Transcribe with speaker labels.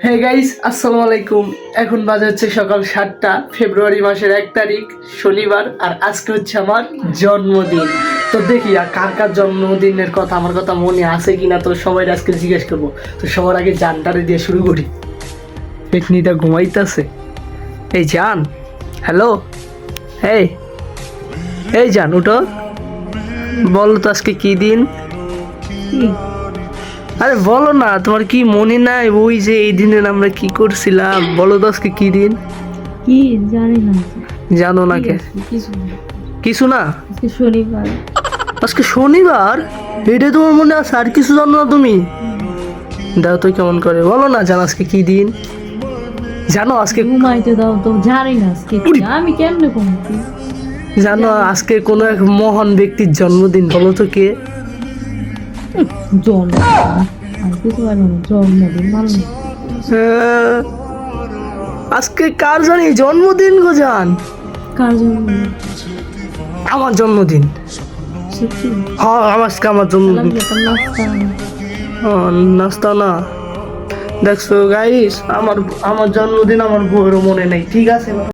Speaker 1: Hey guys, আসসালামু আলাইকুম। এখন বাজে হচ্ছে সকাল 7টা, ফেব্রুয়ারি মাসের 1 তারিখ শনিবার। আর আজকে হচ্ছে আমার জন্মদিন। তো দেখি আর কার কার জন্মদিনের কথা আমার কথা মনে আছে কিনা, তো সবাই আজকে জিজ্ঞেস করবো। তো সবার আগে জানটারে দিয়ে শুরু করি। পেটনিটা ঘুমাইতেছে। এই জান, হ্যালো। এই এই জান, উঠো। বলো তো আজকে কি দিন? আরে বলো না, তোমার কি মনে নাই ওই যে এই দিনে আমরা কি করছিলাম? বলো তো আজকে কি দিন?
Speaker 2: কি জানি না।
Speaker 1: জানো না কে?
Speaker 2: কিছু না।
Speaker 1: কিছু না?
Speaker 2: আজকে শনিবার।
Speaker 1: আজকে শনিবার? এটাই তোমার মনে আছে, আর কিছু জানো না তুমি? দাও তো কেমন করে, বলো না জানো আজকে কি দিন? জানো আজকে,
Speaker 2: ঘুমাইতে দাও তো, জানি না আজকে কি। আমি কেমনে ঘুমাচ্ছি?
Speaker 1: জানো আজকে কোনো এক মহান ব্যক্তির জন্মদিন, বলো তো কে?
Speaker 2: জন্ম আর কিছু জানি না। জন্মদিন মানুষ
Speaker 1: আহ, আজকে কার জানি জন্মদিন গো জান?
Speaker 2: কার জন্মদিন?
Speaker 1: আমার জন্মদিন।
Speaker 2: সত্যি?
Speaker 1: হ্যাঁ, আজকে আমার জন্মদিন।
Speaker 2: লাগলে তো নাস্তা।
Speaker 1: নাস্তা না? দেখছো গাইস, আমার আমার জন্মদিন আমার বউয়েরও মনে নেই, ঠিক আছে?